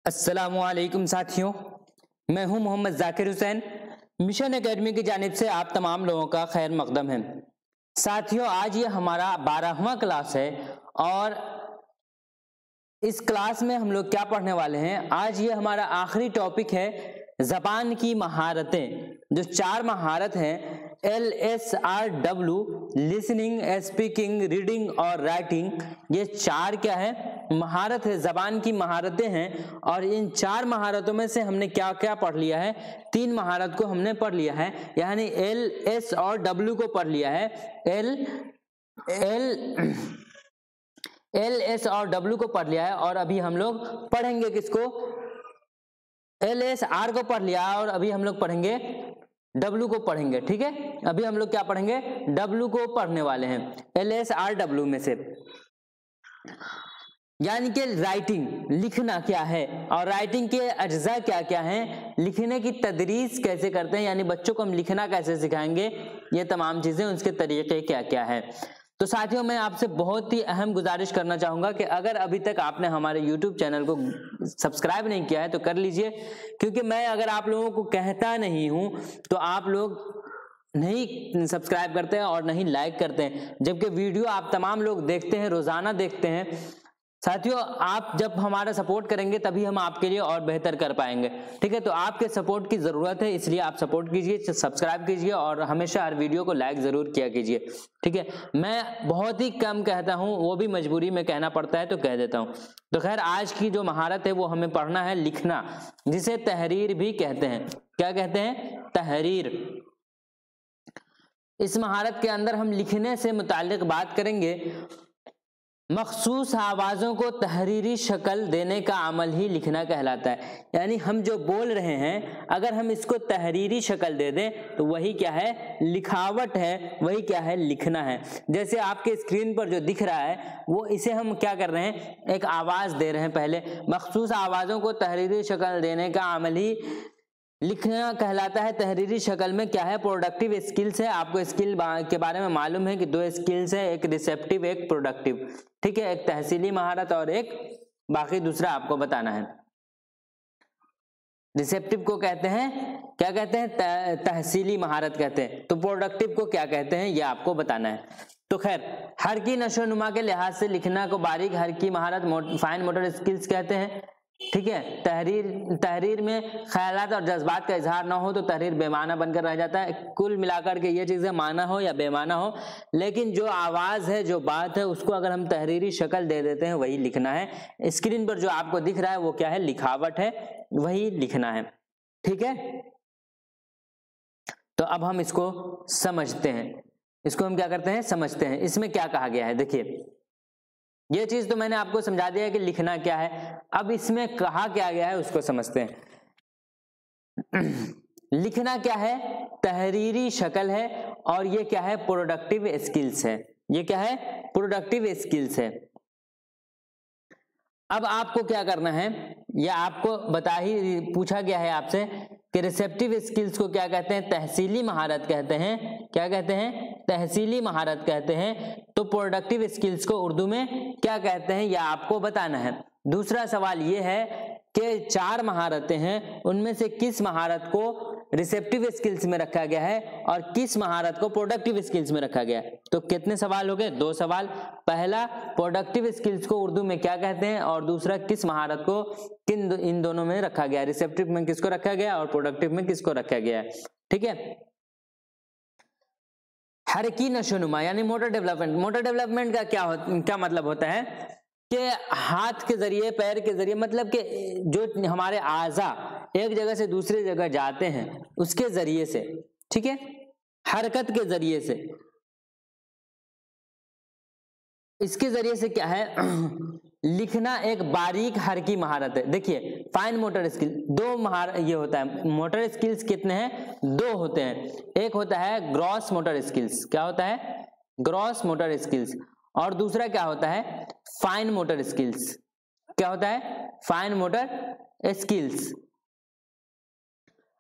अस्सलामु अलैकुम साथियों, मैं हूं मोहम्मद जाकिर हुसैन। मिशन एकेडमी की जानिब से आप तमाम लोगों का खैर मकदम है। साथियों, आज ये हमारा 12वां क्लास है और इस क्लास में हम लोग क्या पढ़ने वाले हैं, आज ये हमारा आखिरी टॉपिक है ज़बान की महारतें। जो 4 महारत हैं LSRW, लिसनिंग, स्पीकिंग, रीडिंग और राइटिंग, ये 4 क्या है महारत है, ज़बान की महारतें हैं। और इन 4 महारतों में से हमने क्या क्या पढ़ लिया है, 3 महारत को हमने पढ़ लिया है, यानी L, S और W को पढ़ लिया है। L, S और W को पढ़ लिया है और अभी हम लोग पढ़ेंगे किसको, LSR को पढ़ लिया और अभी हम लोग पढ़ेंगे W को पढ़ेंगे। ठीक है, अभी हम लोग क्या पढ़ेंगे, W को पढ़ने वाले हैं, LSRW में से। यानी कि राइटिंग, लिखना क्या है और राइटिंग के अज्जा क्या क्या हैं, लिखने की तदरीस कैसे करते हैं, यानी बच्चों को हम लिखना कैसे सिखाएंगे, ये तमाम चीजें, उसके तरीके क्या क्या हैं। तो साथियों, मैं आपसे बहुत ही अहम गुजारिश करना चाहूँगा कि अगर अभी तक आपने हमारे YouTube चैनल को सब्सक्राइब नहीं किया है तो कर लीजिए, क्योंकि मैं अगर आप लोगों को कहता नहीं हूँ तो आप लोग नहीं सब्सक्राइब करते हैं और नहीं लाइक करते हैं, जबकि वीडियो आप तमाम लोग देखते हैं, रोज़ाना देखते हैं। साथियों, आप जब हमारा सपोर्ट करेंगे तभी हम आपके लिए और बेहतर कर पाएंगे। ठीक है, तो आपके सपोर्ट की ज़रूरत है, इसलिए आप सपोर्ट कीजिए, सब्सक्राइब कीजिए और हमेशा हर वीडियो को लाइक ज़रूर किया कीजिए। ठीक है, मैं बहुत ही कम कहता हूँ, वो भी मजबूरी में कहना पड़ता है तो कह देता हूँ। तो खैर, आज की जो महारत है वो हमें पढ़ना है लिखना, जिसे तहरीर भी कहते हैं। क्या कहते हैं, तहरीर। इस महारत के अंदर हम लिखने से मुताल्लिक बात करेंगे। मखसूस आवाज़ों को तहरीरी शक्ल देने का अमल ही लिखना कहलाता है। यानी हम जो बोल रहे हैं, अगर हम इसको तहरीरी शक्ल दे दें तो वही क्या है, लिखावट है, वही क्या है, लिखना है। जैसे आपके स्क्रीन पर जो दिख रहा है वो, इसे हम क्या कर रहे हैं, एक आवाज़ दे रहे हैं। पहले मखसूस आवाज़ों को तहरीरी शक्ल देने का अमल ही लिखना कहलाता है। तहरीरी शक्ल में क्या है, प्रोडक्टिव स्किल्स है। आपको स्किल के बारे में मालूम है कि 2 स्किल्स है, एक रिसेप्टिव, एक प्रोडक्टिव। ठीक है, एक तहसीली महारत और एक बाकी दूसरा आपको बताना है। रिसेप्टिव को कहते हैं, क्या कहते हैं, तहसीली महारत कहते हैं। तो प्रोडक्टिव को क्या कहते हैं, ये आपको बताना है। तो खैर, हर की नशो नुमा के लिहाज से लिखना को बारीक हर की महारत, फाइन मोटर स्किल्स कहते हैं। ठीक है, तहरीर में ख्यालात और जज्बात का इजहार ना हो तो तहरीर बेमाना बनकर रह जाता है। कुल मिलाकर के ये चीज़ें माना हो या बेमाना हो, लेकिन जो आवाज़ है, जो बात है, उसको अगर हम तहरीरी शक्ल दे देते हैं वही लिखना है। स्क्रीन पर जो आपको दिख रहा है वो क्या है, लिखावट है, वही लिखना है। ठीक है, तो अब हम इसको समझते हैं। इसको हम क्या करते हैं, समझते हैं। इसमें क्या कहा गया है, देखिए, ये चीज तो मैंने आपको समझा दिया है कि लिखना क्या है। अब इसमें कहा क्या गया है उसको समझते हैं। लिखना क्या है, तहरीरी शक्ल है और ये क्या है, प्रोडक्टिव स्किल्स है। ये क्या है, प्रोडक्टिव स्किल्स है। अब आपको क्या करना है, या आपको पूछा गया है आपसे कि रिसेप्टिव स्किल्स को क्या कहते हैं, तहसीली महारत कहते हैं। क्या कहते हैं, तहसीली महारत कहते हैं। तो प्रोडक्टिव स्किल्स को उर्दू में क्या कहते हैं, यह आपको बताना है। दूसरा सवाल यह है कि 4 महारतें हैं, उनमें से किस महारत को रिसेप्टिव स्किल्स में रखा गया है और किस महारत को प्रोडक्टिव स्किल्स में रखा गया है। तो कितने सवाल हो गए, 2 सवाल। पहला, प्रोडक्टिव स्किल्स को उर्दू में क्या कहते हैं, और दूसरा, किस महारत को इन दोनों में रखा गया है, रिसेप्टिव में किसको रखा गया और प्रोडक्टिव में किसको रखा गया है। ठीक है, हरकी नशोनुमा यानी मोटर डेवलपमेंट। मोटर डेवलपमेंट का क्या मतलब होता है कि हाथ के जरिए, पैर के जरिए, मतलब कि जो हमारे आज़ा एक जगह से दूसरी जगह जाते हैं उसके जरिए से, ठीक है, हरकत के जरिए से, इसके जरिए से क्या है, लिखना एक बारीक हरकी महारत है। देखिए, फाइन मोटर स्किल, 2 ये होता है। मोटर स्किल्स कितने हैं, 2 होते हैं। एक होता है ग्रॉस मोटर स्किल्स। क्या होता है, ग्रॉस मोटर स्किल्स। और दूसरा क्या होता है, फाइन मोटर स्किल्स। क्या होता है, फाइन मोटर स्किल्स।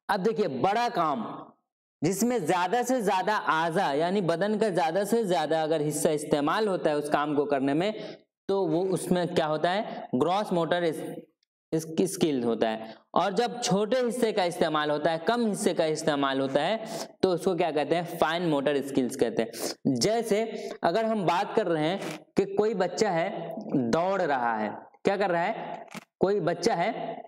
अब देखिए, बड़ा काम जिसमें ज्यादा से ज्यादा आज़ा यानी बदन का ज्यादा से ज्यादा अगर हिस्सा इस्तेमाल होता है उस काम को करने में, तो वो उसमें क्या होता है, ग्रॉस मोटर स्किल होता है। और जब छोटे हिस्से का इस्तेमाल होता है, कम हिस्से का इस्तेमाल होता है, तो उसको क्या कहते हैं? फाइन मोटर स्किल्स कहते हैं। जैसे अगर हम बात कर रहे हैं कि कोई बच्चा है दौड़ रहा है, क्या कर रहा है? कोई बच्चा है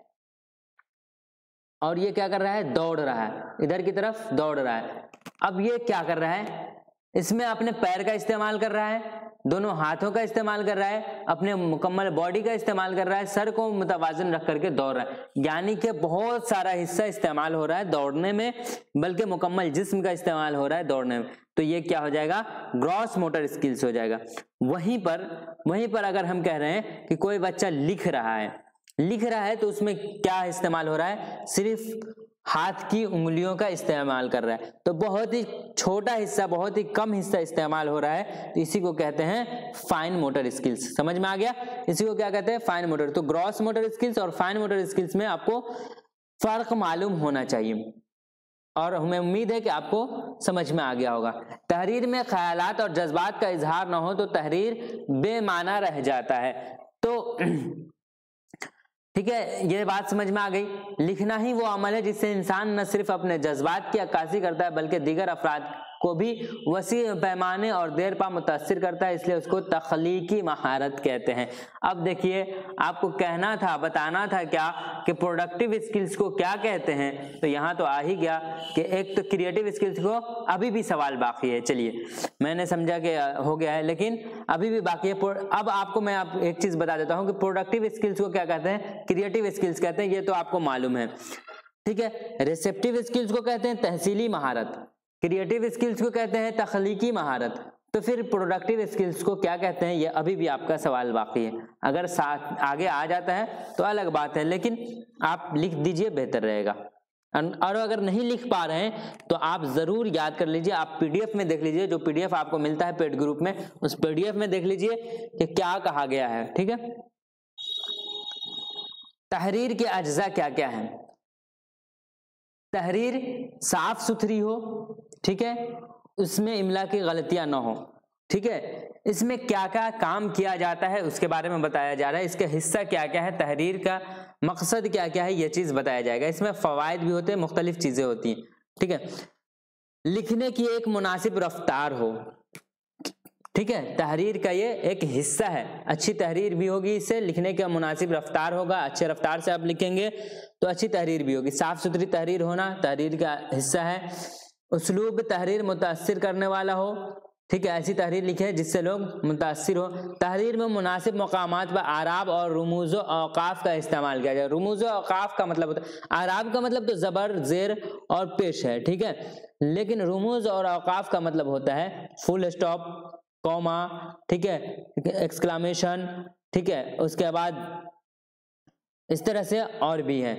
और ये क्या कर रहा है? दौड़ रहा है, इधर की तरफ दौड़ रहा है। अब ये क्या कर रहा है? इसमें अपने पैर का इस्तेमाल कर रहा है, दोनों हाथों का इस्तेमाल कर रहा है, अपने मुकम्मल बॉडी का इस्तेमाल कर रहा है, सर को मुतवाज़िन रख करके दौड़ रहा है। यानी कि बहुत सारा हिस्सा इस्तेमाल हो रहा है दौड़ने में, बल्कि मुकम्मल जिस्म का इस्तेमाल हो रहा है दौड़ने में। तो ये क्या हो जाएगा? ग्रॉस मोटर स्किल्स हो जाएगा। वहीं पर अगर हम कह रहे हैं कि कोई बच्चा लिख रहा है तो उसमें क्या इस्तेमाल हो रहा है? सिर्फ हाथ की उंगलियों का इस्तेमाल कर रहा है, तो बहुत ही छोटा हिस्सा, बहुत ही कम हिस्सा इस्तेमाल हो रहा है, तो इसी को कहते हैं फाइन मोटर स्किल्स। समझ में आ गया? इसी को क्या कहते हैं? Fine motor. तो ग्रॉस मोटर स्किल्स और फाइन मोटर स्किल्स में आपको फर्क मालूम होना चाहिए, और हमें उम्मीद है कि आपको समझ में आ गया होगा। तहरीर में ख्यालात और जज्बात का इजहार ना हो तो तहरीर बेमाना रह जाता है। तो ठीक है, ये बात समझ में आ गई। लिखना ही वो अमल है जिससे इंसान न सिर्फ अपने जज्बात की अक्कासी करता है बल्कि दीगर अफराद को भी वसी पैमाने और देर पा मुतासिर करता है, इसलिए उसको तख्लीकी महारत कहते हैं। अब देखिए, आपको कहना था, बताना था क्या कि प्रोडक्टिव स्किल्स को क्या कहते हैं, तो यहाँ तो आ ही गया कि एक तो क्रिएटिव स्किल्स को अभी भी सवाल बाकी है। चलिए, मैंने समझा कि हो गया है, लेकिन अभी भी बाकी है। अब आपको मैं एक चीज बता देता हूँ कि प्रोडक्टिव स्किल्स को क्या कहते हैं, क्रिएटिव स्किल्स कहते हैं, ये तो आपको मालूम है। ठीक है, रिसेप्टिव स्किल्स को कहते हैं तहसीली महारत, क्रिएटिव स्किल्स को कहते हैं तख्लीकी महारत। तो फिर प्रोडक्टिव स्किल्स को क्या कहते हैं, ये अभी भी आपका सवाल बाकी है। अगर साथ आगे आ जाता है तो अलग बात है, लेकिन आप लिख दीजिए, बेहतर रहेगा। और अगर नहीं लिख पा रहे हैं तो आप जरूर याद कर लीजिए, आप पीडीएफ में देख लीजिए, जो पीडीएफ आपको मिलता है पेड ग्रुप में, उस पीडीएफ में देख लीजिए कि क्या कहा गया है। ठीक है, तहरीर के अज्जा क्या क्या हैं? तहरीर साफ सुथरी हो, ठीक है, उसमें इमला की गलतियां ना हो। ठीक है, इसमें क्या क्या काम किया जाता है उसके बारे में बताया जा रहा है, इसका हिस्सा क्या क्या है, तहरीर का मकसद क्या क्या है, ये चीज बताया जाएगा। इसमें फवायद भी होते हैं, मुख्तलिफ चीजें होती हैं। ठीक है, लिखने की एक मुनासिब रफ्तार हो। ठीक है, तहरीर का ये एक हिस्सा है, अच्छी तहरीर भी होगी, इससे लिखने का मुनासिब रफ्तार होगा, अच्छे रफ्तार से आप लिखेंगे तो अच्छी तहरीर भी होगी। साफ सुथरी तहरीर होना तहरीर का हिस्सा है। उसलूब तहरीर मुतासिर करने वाला हो। ठीक है, ऐसी तहरीर लिखे जिससे लोग मुतासिर हो। तहरीर में मुनासिब मकामात पर आराब और रुमूज़ व औकाफ का इस्तेमाल किया जाए। रुमूज़ व औकाफ का मतलब होता है, आराब का मतलब तो ज़बर, ज़ेर और पेश है। ठीक है, लेकिन रुमूज़ और औकाफ का मतलब होता है फुल स्टॉप, कॉमा, ठीक है, एक्सक्लामेशन। ठीक है, उसके बाद इस तरह से और भी है।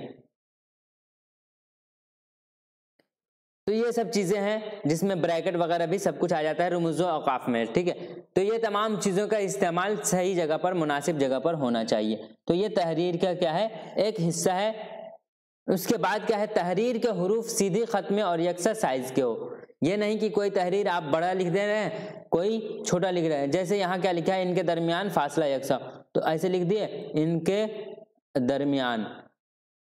तो ये सब चीजें हैं जिसमें ब्रैकेट वगैरह भी सब कुछ आ जाता है रुमूज़ व औकाफ में। ठीक है, तो ये तमाम चीजों का इस्तेमाल सही जगह पर, मुनासिब जगह पर होना चाहिए। तो ये तहरीर का क्या है, एक हिस्सा है। उसके बाद क्या है, तहरीर के हुरूफ सीधी खत में और यकसा साइज के हो। ये नहीं कि कोई तहरीर आप बड़ा लिख दे रहे हैं, कोई छोटा लिख रहे हैं। जैसे यहाँ क्या लिखा है, इनके दरमियान फासला यकसा, तो ऐसे लिख दिए इनके दरमियान।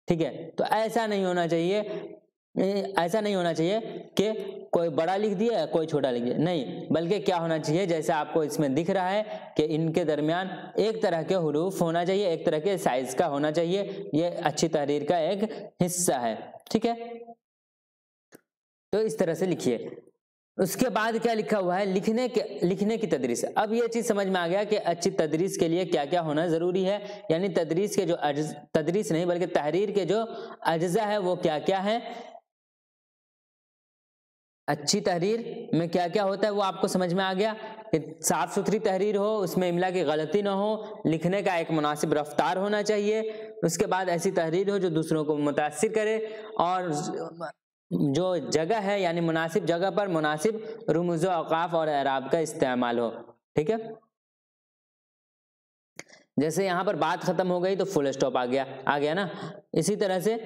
ठीक है, तो ऐसा नहीं होना चाहिए, ऐसा नहीं होना चाहिए कि कोई बड़ा लिख दिया कोई छोटा लिख दिया, नहीं, बल्कि क्या होना चाहिए, जैसे आपको इसमें दिख रहा है कि इनके दरमियान एक तरह के हुरूफ होना चाहिए, एक तरह के साइज का होना चाहिए। ये अच्छी तहरीर का एक हिस्सा है। ठीक है, तो इस तरह से लिखिए। उसके बाद क्या लिखा हुआ है, लिखने की तदरीस। अब ये चीज समझ में आ गया कि अच्छी तदरीस के लिए क्या क्या होना जरूरी है, यानी तदरीस के जो तदरीस नहीं बल्कि तहरीर के जो अज्जा है वो क्या क्या है। अच्छी तहरीर में क्या क्या होता है वो आपको समझ में आ गया कि साफ सुथरी तहरीर हो, उसमें इमला की गलती ना हो, लिखने का एक मुनासिब रफ्तार होना चाहिए। उसके बाद ऐसी तहरीर हो जो दूसरों को मुतासिर करे, और जो जगह है यानी मुनासिब जगह पर मुनासिब रुमूज़ व औकाफ और एराब का इस्तेमाल हो। ठीक है, जैसे यहाँ पर बात खत्म हो गई तो फुल स्टॉप आ गया ना। इसी तरह से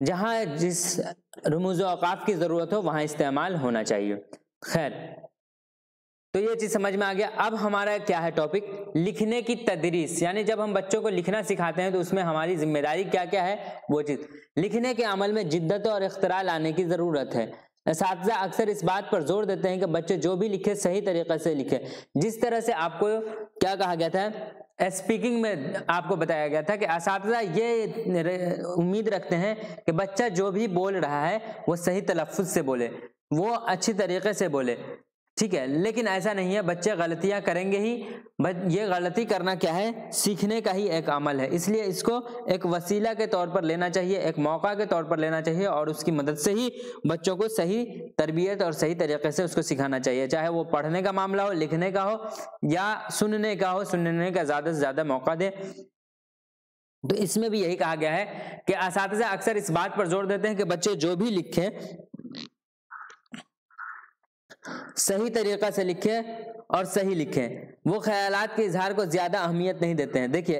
जहाँ जिस रुमूज़ व औकाफ की ज़रूरत हो वहाँ इस्तेमाल होना चाहिए। खैर, तो ये चीज समझ में आ गया। अब हमारा क्या है टॉपिक, लिखने की तदरीस, यानी जब हम बच्चों को लिखना सिखाते हैं तो उसमें हमारी जिम्मेदारी क्या क्या है वो चीज। लिखने के अमल में जिद्दत और इख्तिरा लाने की जरूरत है। असातिज़ा अक्सर इस बात पर जोर देते हैं कि बच्चे जो भी लिखे सही तरीके से लिखे। जिस तरह से आपको क्या कहा गया था स्पीकिंग में, आपको बताया गया था कि असातिज़ा ये उम्मीद रखते हैं कि बच्चा जो भी बोल रहा है वो सही तलफ़्फ़ुज़ से बोले, वो अच्छी तरीके से बोले, ठीक है। लेकिन ऐसा नहीं है, बच्चे गलतियां करेंगे ही। ये गलती करना क्या है, सीखने का ही एक अमल है, इसलिए इसको एक वसीला के तौर पर लेना चाहिए, एक मौका के तौर पर लेना चाहिए और उसकी मदद से ही बच्चों को सही तरबियत और सही तरीके से उसको सिखाना चाहिए, चाहे वो पढ़ने का मामला हो, लिखने का हो या सुनने का हो। सुनने का ज़्यादा से ज़्यादा मौका दे। तो इसमें भी यही कहा गया है कि असातिज़ा अक्सर इस बात पर जोर देते हैं कि बच्चे जो भी लिखें सही तरीका से लिखें और सही लिखें। वो ख्यालात के इजहार को ज्यादा अहमियत नहीं देते हैं। देखिए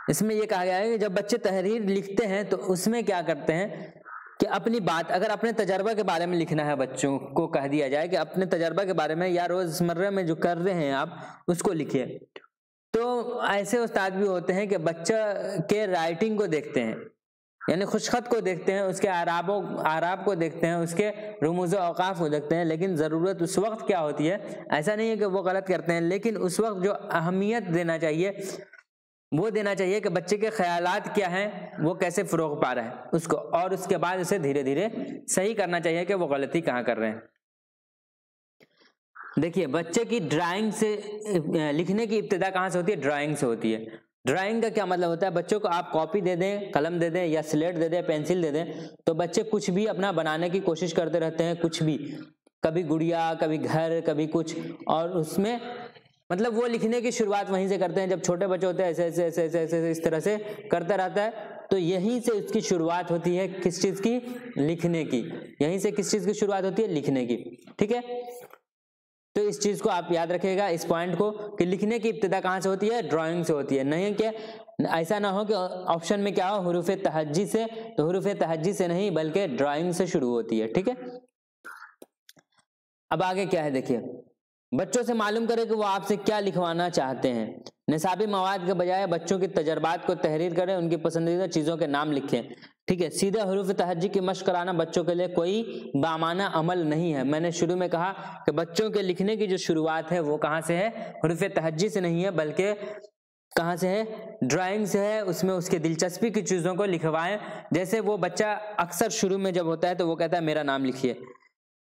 इसमें यह कहा गया है कि जब बच्चे तहरीर लिखते हैं तो उसमें क्या करते हैं कि अपनी बात, अगर अपने तजर्बा के बारे में लिखना है, बच्चों को कह दिया जाए कि अपने तजर्बा के बारे में या रोजमर्रा में जो कर रहे हैं आप उसको लिखिए, तो ऐसे उस्ताद भी होते हैं कि बच्चा के राइटिंग को देखते हैं, यानी खुशखत को देखते हैं, उसके आराब को देखते हैं, उसके रुमूज़ औक़ाफ़ को देखते हैं। लेकिन ज़रूरत उस वक्त क्या होती है, ऐसा नहीं है कि वो गलत करते हैं, लेकिन उस वक्त जो अहमियत देना चाहिए वो देना चाहिए कि बच्चे के ख्यालात क्या हैं, वो कैसे फ़रोग़ पा रहे हैं उसको, और उसके बाद उसे धीरे धीरे सही करना चाहिए कि वो गलती कहाँ कर रहे हैं। देखिए बच्चे की ड्राइंग से, लिखने की इब्तिदा कहाँ से होती है, ड्राइंग से होती है। ड्राइंग का क्या मतलब होता है, बच्चों को आप कॉपी दे दें, कलम दे दें या स्लेट दे दें, पेंसिल दे दें, तो बच्चे कुछ भी अपना बनाने की कोशिश करते रहते हैं, कुछ भी, कभी गुड़िया, कभी घर, कभी कुछ, और उसमें मतलब वो लिखने की शुरुआत वहीं से करते हैं। जब छोटे बच्चे होते हैं ऐसे ऐसे ऐसे ऐसे ऐसे इस तरह से करता रहता है, तो यहीं से उसकी शुरुआत होती है किस चीज़ की, लिखने की। यहीं से किस चीज़ की शुरुआत होती है, लिखने की, ठीक है। तो इस चीज को आप याद रखिएगा, इस पॉइंट को, कि लिखने की इब्तिदा कहाँ से होती है, ड्राइंग से होती है। नहीं कि ऐसा ना हो कि ऑप्शन में क्या हो, हुरूफ तहज्जी से, तो हुरूफ तहज्जी से नहीं बल्कि ड्राइंग से शुरू होती है, ठीक है। अब आगे क्या है, देखिए बच्चों से मालूम करें कि वो आपसे क्या लिखवाना चाहते हैं। निसाबी मवाद के बजाय बच्चों के तजर्बात को तहरीर करें, उनकी पसंदीदा चीज़ों के नाम लिखें, ठीक है। सीधे हुरूफ तहज्जी की मश्क कराना बच्चों के लिए कोई बामाना अमल नहीं है। मैंने शुरू में कहा कि बच्चों के लिखने की जो शुरुआत है वो कहाँ से है, हुरूफ तहज्जी से नहीं है बल्कि कहाँ से है, ड्राइंग से है। उसमें उसके दिलचस्पी की चीज़ों को लिखवाएं। जैसे वो बच्चा अक्सर शुरू में जब होता है तो वो कहता है मेरा नाम लिखिए,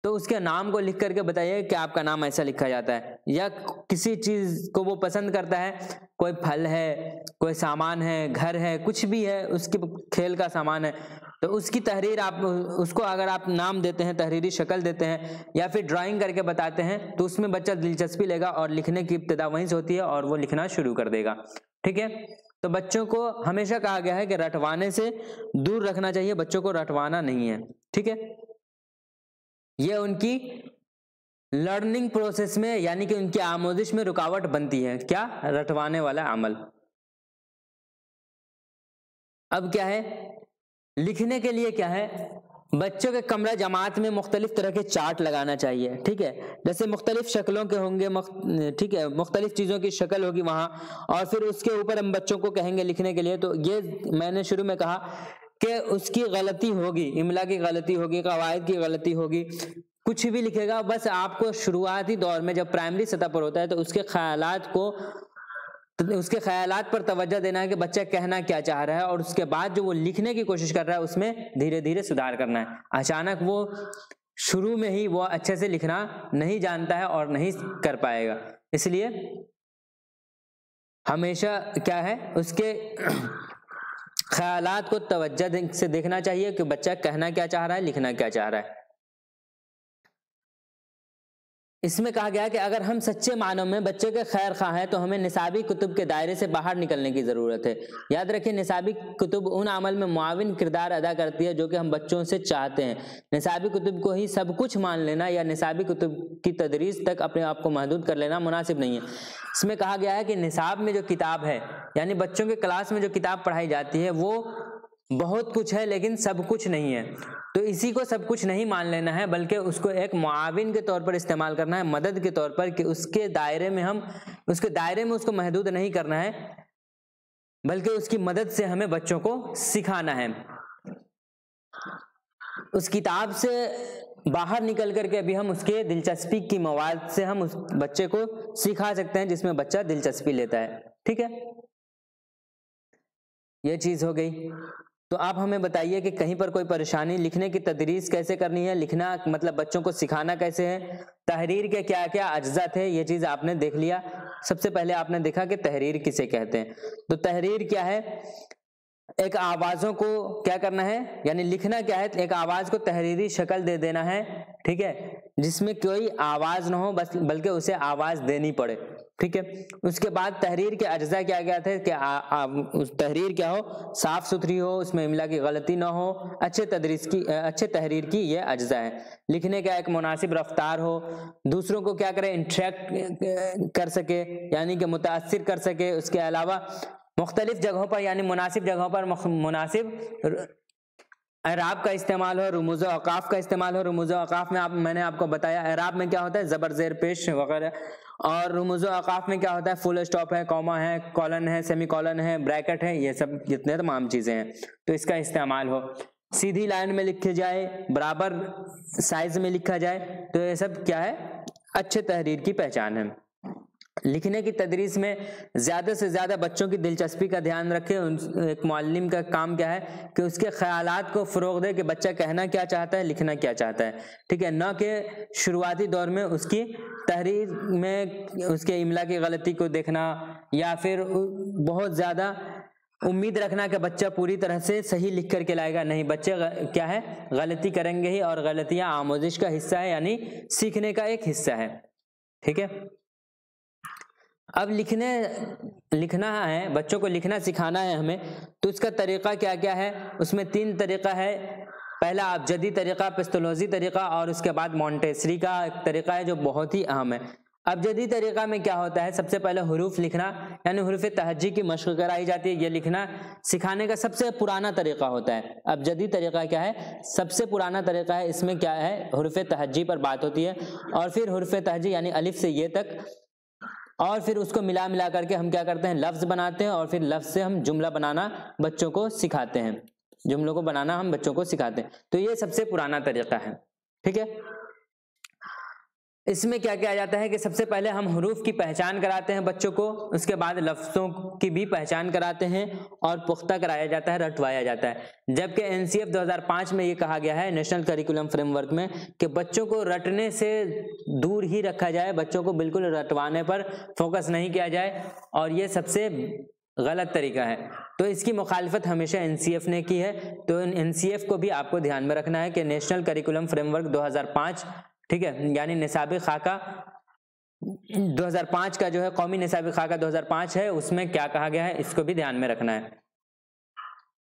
तो उसके नाम को लिख करके बताइए कि आपका नाम ऐसा लिखा जाता है। या किसी चीज़ को वो पसंद करता है, कोई फल है, कोई सामान है, घर है, कुछ भी है, उसके खेल का सामान है, तो उसकी तहरीर आप उसको अगर आप नाम देते हैं, तहरीरी शक्ल देते हैं या फिर ड्राइंग करके बताते हैं, तो उसमें बच्चा दिलचस्पी लेगा और लिखने की इब्तिदा वहीं से होती है और वो लिखना शुरू कर देगा, ठीक है। तो बच्चों को हमेशा कहा गया है कि रटवाने से दूर रखना चाहिए, बच्चों को रटवाना नहीं है, ठीक है। ये उनकी लर्निंग प्रोसेस में, यानी कि उनकी आमोदिश में रुकावट बनती है, क्या, रटवाने वाला अमल। अब क्या है, लिखने के लिए क्या है, बच्चों के कमरा जमात में मुख्तलिफ तरह के चार्ट लगाना चाहिए, ठीक है। जैसे मुख्तलिफ शक्लों के होंगे, ठीक है, मुख्तलिफ चीज़ों की शक्ल होगी वहाँ, और फिर उसके ऊपर हम बच्चों को कहेंगे लिखने के लिए। तो ये मैंने शुरू में कहा कि उसकी गलती होगी, इमला की गलती होगी, कवायद की गलती होगी, कुछ भी लिखेगा। बस आपको शुरुआती दौर में जब प्राइमरी सतह पर होता है तो उसके ख्यालात पर तवज्जो देना है कि बच्चा कहना क्या चाह रहा है, और उसके बाद जो वो लिखने की कोशिश कर रहा है उसमें धीरे धीरे सुधार करना है। अचानक वो शुरू में ही वो अच्छे से लिखना नहीं जानता है और नहीं कर पाएगा, इसलिए हमेशा क्या है, उसके ख्यालात को तवज्जो से देखना चाहिए कि बच्चा कहना क्या चाह रहा है, लिखना क्या चाह रहा है। इसमें कहा गया है कि अगर हम सच्चे मानों में बच्चे के खैर खा हैं तो हमें निसाबी कुतुब के दायरे से बाहर निकलने की ज़रूरत है। याद रखिए, निसाबी कुतुब उन अमल में मुआविन किरदार अदा करती है जो कि हम बच्चों से चाहते हैं। निसाबी कुतुब को ही सब कुछ मान लेना या निसाबी कुतुब की तदरीस तक अपने आप को महदूद कर लेना मुनासिब नहीं है। इसमें कहा गया है कि निसाब में जो किताब है, यानी बच्चों के क्लास में जो किताब पढ़ाई जाती है, वो بہت کچھ ہے لیکن سب کچھ نہیں ہے، تو اسی کو سب کچھ نہیں مان لینا ہے، بلکہ اس کو ایک معاون کے طور پر استعمال کرنا ہے، مدد کے طور پر، کہ اس کے دائرے میں اس کو محدود نہیں کرنا ہے، بلکہ اس کی مدد سے ہمیں بچوں کو سکھانا ہے۔ اس کتاب سے باہر نکل کر کے ابھی ہم اس کے دلچسپی کی مواد سے ہم اس بچے کو سکھا سکتے ہیں جس میں بچہ دلچسپی لیتا ہے، ٹھیک ہے، یہ چیز ہو گئی۔ تو آپ ہمیں بتائیے کہ کہیں پر کوئی پریشانی، لکھنے کی تدریس کیسے کرنی ہے، لکھنا مطلب بچوں کو سکھانا کیسے ہے، تحریر کے کیا کیا اجزاء تھے، یہ چیز آپ نے دیکھ لیا۔ سب سے پہلے آپ نے دیکھا کہ تحریر کسے کہتے ہیں، تو تحریر کیا ہے، ایک آوازوں کو کیا کرنا ہے، یعنی لکھنا کیا ہے، ایک آواز کو تحریری شکل دے دینا ہے، ٹھیک ہے، جس میں کوئی آواز نہ ہو بلکہ اسے آواز دینی پڑے، ٹھیک ہے۔ اس کے بعد تحریر کے اجزاء کیا کیا تھے کہ تحریر کیا ہو، صاف ستھری ہو، اس میں املا کی غلطی نہ ہو، اچھے تحریر کی یہ اجزاء ہیں۔ لکھنے کا ایک مناسب رفتار ہو، دوسروں کو کیا کرے، انٹریکٹ کر سکے، یعنی کہ متاثر کر سکے۔ اس کے علاوہ مختلف جگہوں پر یعنی مناسب جگہوں پر مناسب اعراب کا استعمال ہو، رموز و اوقاف کا استعمال ہو۔ رموز و اوقاف میں میں نے آپ کو بتایا اعراب میں کیا ہوتا ہے، زبر زیر پیش وغیرہ، اور رموز و اوقاف میں کیا ہوتا ہے، فل اسٹاپ ہے، کوما ہے، کولن ہے، سیمی کولن ہے، بریکٹ ہے، یہ سب جتنے تمام چیزیں ہیں، تو اس کا استعمال ہو۔ سیدھی لائن میں لکھی جائے، برابر سائز میں لکھا جائے، تو یہ سب کیا ہے، اچھے تحریر کی پہچان ہے۔ لکھنے کی تدریس میں زیادہ سے زیادہ بچوں کی دلچسپی کا دھیان رکھیں۔ ایک معلم کا کام کیا ہے کہ اس کے خیالات کو فروغ دے کہ بچہ کہنا کیا چاہتا ہے، لکھنا کیا چاہتا ہے، ٹھیک ہے، نہ کہ شروعاتی دور میں اس کی تحریر میں اس کے املا کی غلطی کو دیکھنا، یا پھر بہت زیادہ امید رکھنا کہ بچہ پوری طرح سے صحیح لکھ کر کے لائے گا۔ نہیں، بچے کیا ہے، غلطی کریں گے ہی، اور غلطیاں آموزش کا حصہ ہے، یعنی سیکھنے کا ایک حصہ ہے، ٹھیک ہے۔ اب لکھنا ہے، بچوں کو لکھنا سکھانا ہے ہمیں، تو اس کا طریقہ کیا کیا ہے، اس میں 3 طریقہ ہے۔ پہلا ابجدی طریقہ، پستولوزی طریقہ، اور اس کے بعد مونٹیسری کا ایک طریقہ ہے جو بہت ہی اہم ہے۔ ابجدی طریقہ میں کیا ہوتا ہے، سب سے پہلے حروف لکھنا، یعنی حروف تہجی کی مشق کرائی جاتی ہے۔ یہ لکھنا سکھانے کا سب سے پرانا طریقہ ہوتا ہے۔ ابجدی طریقہ کیا ہے، سب سے پرانا طریقہ ہے، اس میں کیا ہے، حروف تہجی پر بات ہوتی ہے، اور پھر حروف تہجی یعنی الف سے یہ تک، اور پھر اس کو ملا کر کے ہم کیا کرتے ہیں، لفظ بناتے ہیں، اور پھر لفظ سے ہم جملہ بنانا بچوں کو سکھاتے ہیں، جملوں کو بنانا ہم بچوں کو سکھاتے ہیں۔ تو یہ سب سے پرانا طریقہ ہے، ٹھیک ہے۔ اس میں کیا کیا جاتا ہے کہ سب سے پہلے ہم حروف کی پہچان کراتے ہیں بچوں کو، اس کے بعد لفظوں کی بھی پہچان کراتے ہیں، اور پختہ کرایا جاتا ہے، رٹوایا جاتا ہے۔ جبکہ NCF 2005 میں یہ کہا گیا ہے نیشنل کریکولم فریم ورک میں کہ بچوں کو رٹنے سے دور ہی رکھا جائے، بچوں کو بالکل رٹوانے پر فوکس نہیں کیا جائے، اور یہ سب سے غلط طریقہ ہے۔ تو اس کی مخالفت ہمیشہ NCF نے کی ہے۔ تو NCF کو بھی آپ کو دھیان میں رکھنا ہے کہ نیشنل کریکولم فریم ورک 2005، ٹھیک ہے، یعنی نصابی خاکہ 2005 کا جو ہے، قومی نصابی خاکہ 2005 ہے، اس میں کیا کہا گیا ہے، اس کو بھی دھیان میں رکھنا ہے۔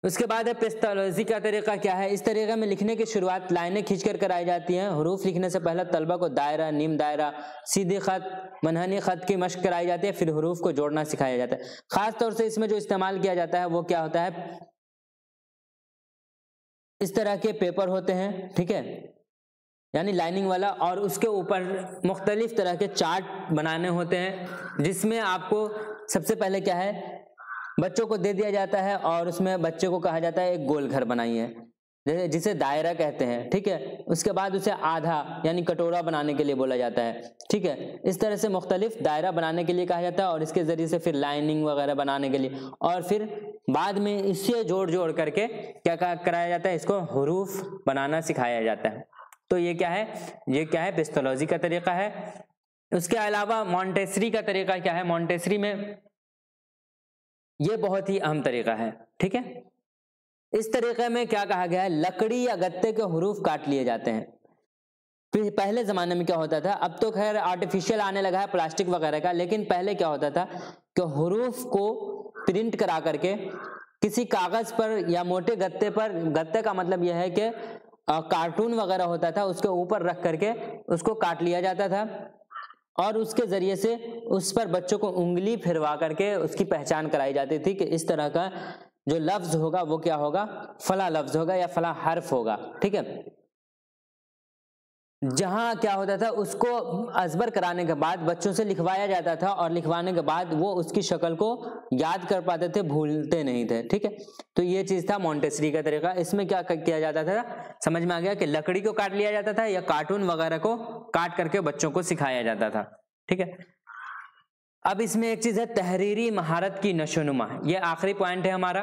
اس کے بعد ہے پیسٹالوجی کا طریقہ کیا ہے۔ اس طریقے میں لکھنے کی شروعات لائنیں کھینچ کر کرائی جاتی ہیں۔ حروف لکھنے سے پہلے طلبہ کو دائرہ، نیم دائرہ، سیدھی خط، منحنی خط کی مشق کرائی جاتی ہے، پھر حروف کو جوڑنا سکھایا جاتا ہے۔ خاص طور سے اس میں جو استعمال کیا جاتا ہے وہ کیا ہوتا ہے، اس طرح کے پیپر ہوتے ہیں، ٹھیک ہے، یعنی لائننگ والا، اور اس کے اوپر مختلف طرح کے چارٹ بنانے ہوتے ہیں، جس میں آپ کو سب سے پہلے کیا ہے، بچوں کو دے دیا جاتا ہے، اور اس میں بچے کو کہا جاتا ہے ایک گول گھر بنائیے، جسے دائرہ کہتے ہیں، ٹھیک ہے۔ اس کے بعد اسے آدھا یعنی کٹورا بنانے کے لیے بولا جاتا ہے، ٹھیک ہے۔ اس طرح سے مختلف دائرہ بنانے کے لیے کہا جاتا ہے، اور اس کے ذریعے سے پھر لائننگ وغیرہ بنانے کے لیے، اور پھر بعد میں اس سے جوڑ کر کے کیا کرایا جاتا ہے، اس کو حروف بنانا سکھایا جاتا ہے۔ تو یہ کیا ہے، پیسٹالوجی کا طریقہ ہے۔ اس کے علاوہ مونٹیسری کا طریقہ کیا ہے، مونٹیسری میں یہ بہت ہی اہم طریقہ ہے، ٹھیک ہے۔ اس طریقے میں کیا کہا گیا ہے، لکڑی یا گتے کے حروف کاٹ لیے جاتے ہیں۔ پہلے زمانے میں کیا ہوتا تھا، اب تو خیر آرٹیفیشل آنے لگا ہے پلاسٹک وغیرہ کا، لیکن پہلے کیا ہوتا تھا کہ حروف کو پرنٹ کرا کر کے کسی کاغذ پر یا موٹے گتے پر، گتے کا مطلب یہ ہے کہ کارٹون وغیرہ ہوتا تھا، اس کے اوپر رکھ کر کے اس کو کاٹ لیا جاتا تھا، اور اس کے ذریعے سے اس پر بچوں کو انگلی پھروا کر کے اس کی پہچان کرائی جاتی تھی کہ اس طرح کا जो लफ्ज होगा वो क्या होगा, फला लफ्ज होगा या फला हर्फ होगा, ठीक है। जहां क्या होता था, उसको अजबर कराने के बाद बच्चों से लिखवाया जाता था और लिखवाने के बाद वो उसकी शक्ल को याद कर पाते थे, भूलते नहीं थे, ठीक है। तो ये चीज था मॉन्टेसरी का तरीका। इसमें क्या किया जाता था, समझ में आ गया कि लकड़ी को काट लिया जाता था या कार्टून वगैरह को काट करके बच्चों को सिखाया जाता था, ठीक है। अब इसमें एक चीज है तहरीरी महारत की नशोनुमा। ये आखिरी पॉइंट है हमारा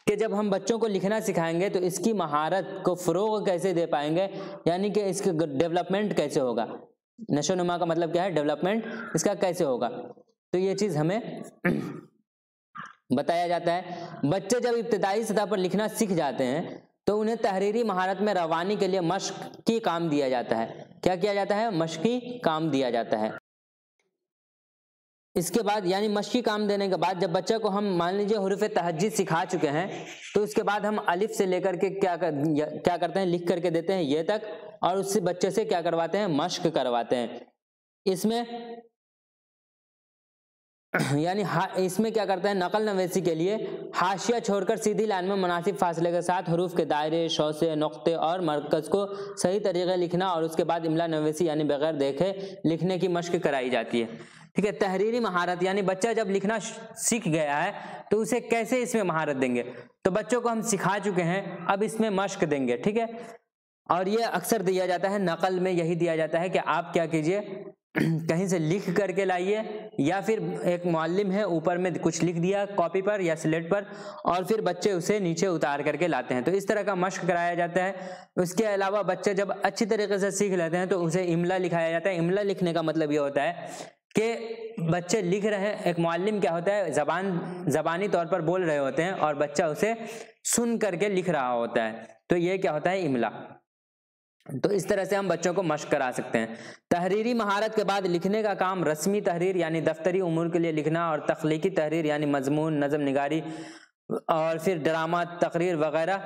कि जब हम बच्चों को लिखना सिखाएंगे तो इसकी महारत को फरोग कैसे दे पाएंगे, यानी कि इसके डेवलपमेंट कैसे होगा। नशोनुमा का मतलब क्या है, डेवलपमेंट, इसका कैसे होगा, तो ये चीज हमें बताया जाता है। बच्चे जब इब्तिदाई सतह पर लिखना सीख जाते हैं तो उन्हें तहरीरी महारत में रवानी के लिए मश्क की काम दिया जाता है। क्या किया जाता है, मश्की काम दिया जाता है। इसके बाद यानी मश्की काम देने के बाद जब बच्चे को हम मान लीजिए हुरूफ तहज्जुद सिखा चुके हैं तो उसके बाद हम अलिफ से लेकर के क्या करते हैं, लिख करके देते हैं ये तक, और उससे बच्चे से क्या करवाते हैं, मश्क करवाते हैं। इसमें यानी इसमें क्या करते हैं, नकल नवेसी के लिए हाशिया छोड़कर सीधी लाइन में मुनासिब फासले के साथ हुरूफ के दायरे, शौसे, नुक्ते और मरकज को सही तरीके लिखना और उसके बाद इमला नवेसी यानी बगैर देखे लिखने की मश्क कराई जाती है, ठीक है। तहरीरी महारत यानी बच्चा जब लिखना सीख गया है तो उसे कैसे इसमें महारत देंगे, तो बच्चों को हम सिखा चुके हैं, अब इसमें मश्क देंगे, ठीक है। और ये अक्सर दिया जाता है, नकल में यही दिया जाता है कि आप क्या कीजिए, कहीं से लिख करके लाइए या फिर एक मुअल्लिम है ऊपर में कुछ लिख दिया कॉपी पर या स्लेट पर और फिर बच्चे उसे नीचे उतार करके लाते हैं, तो इस तरह का मश्क कराया जाता है। उसके अलावा बच्चे जब अच्छी तरीके से सीख लेते हैं तो उसे इमला लिखाया जाता है। इमला लिखने का मतलब ये होता है कि बच्चे लिख रहे हैं, एक मुअल्लिम क्या होता है, जबानी तौर पर बोल रहे होते हैं और बच्चा उसे सुन करके लिख रहा होता है, तो ये क्या होता है, इमला। तो इस तरह से हम बच्चों को मश्क करा सकते हैं। तहरीरी महारत के बाद लिखने का काम रस्मी तहरीर यानी दफ्तरी उमूर के लिए लिखना और तख्लीकी तहरीर यानी मजमून, नज़म निगारी और फिर ड्रामा, तकरीर वगैरह,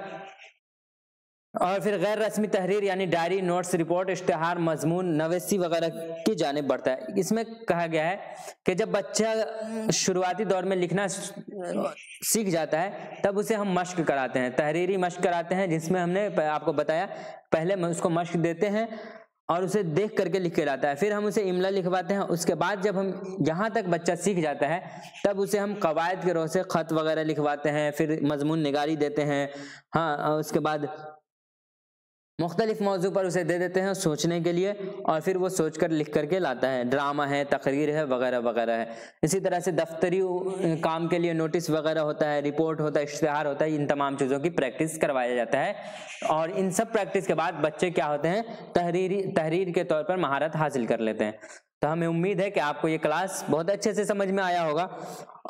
और फिर गैर रस्मी तहरीर यानी डायरी, नोट्स, रिपोर्ट, इश्तिहार, मजमून, नवेसी वगैरह की जानिब बढ़ता है। इसमें कहा गया है कि जब बच्चा शुरुआती दौर में लिखना सीख जाता है तब उसे हम मश्क कराते हैं, तहरीरी मश्क कराते हैं, जिसमें हमने आपको बताया पहले उसको मश्क देते हैं और उसे देख करके लिख के लाता है, फिर हम उसे इमला लिखवाते हैं। उसके बाद जब हम यहाँ तक बच्चा सीख जाता है तब उसे हम कवायद के रोह से ख़त वगैरह लिखवाते हैं, फिर मजमून निगारी देते हैं, हाँ, उसके बाद मुख्तलिफ मौजू पर उसे दे देते हैं सोचने के लिए और फिर वो सोच कर लिख करके लाता है, ड्रामा है, तकरीर है वगैरह वगैरह है। इसी तरह से दफ्तरी काम के लिए नोटिस वगैरह होता है, रिपोर्ट होता है, इश्तिहार होता है, इन तमाम चीज़ों की प्रैक्टिस करवाया जाता है और इन सब प्रैक्टिस के बाद बच्चे क्या होते हैं, तहरीर के तौर पर महारत हासिल कर लेते हैं। तो हमें उम्मीद है कि आपको ये क्लास बहुत अच्छे से समझ में आया होगा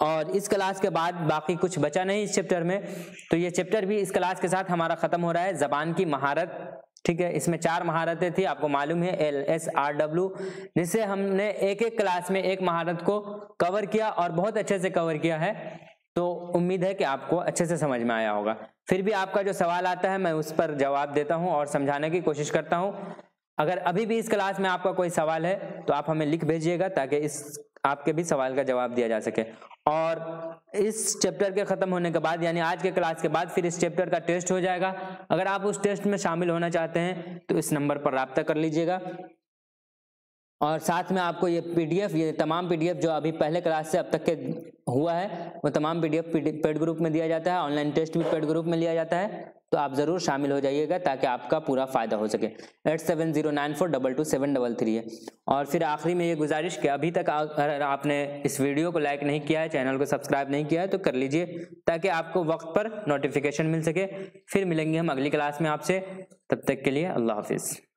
और इस क्लास के बाद बाकी कुछ बचा नहीं इस चैप्टर में, तो ये चैप्टर भी इस क्लास के साथ हमारा ख़त्म हो रहा है। ज़बान की महारत, ठीक है, इसमें 4 महारतें थी, आपको मालूम है, LSRW, जिससे हमने एक एक क्लास में एक महारत को कवर किया और बहुत अच्छे से कवर किया है। तो उम्मीद है कि आपको अच्छे से समझ में आया होगा। फिर भी आपका जो सवाल आता है मैं उस पर जवाब देता हूँ और समझाने की कोशिश करता हूँ। अगर अभी भी इस क्लास में आपका कोई सवाल है तो आप हमें लिख भेजिएगा ताकि आपके भी सवाल का जवाब दिया जा सके। और इस चैप्टर के ख़त्म होने के बाद यानी आज के क्लास के बाद फिर इस चैप्टर का टेस्ट हो जाएगा। अगर आप उस टेस्ट में शामिल होना चाहते हैं तो इस नंबर पर राब्ता कर लीजिएगा और साथ में आपको ये PDF, ये तमाम PDF जो अभी पहले क्लास से अब तक के हुआ है वो तमाम PDF पेड ग्रुप में दिया जाता है, ऑनलाइन टेस्ट भी पेड ग्रुप में लिया जाता है, तो आप ज़रूर शामिल हो जाइएगा ताकि आपका पूरा फ़ायदा हो सके। 8709422733 है। और फिर आखिरी में ये गुजारिश कि अभी तक अगर आपने इस वीडियो को लाइक नहीं किया है, चैनल को सब्सक्राइब नहीं किया है तो कर लीजिए ताकि आपको वक्त पर नोटिफिकेशन मिल सके। फिर मिलेंगे हम अगली क्लास में आपसे, तब तक के लिए अल्लाह हाफिज़।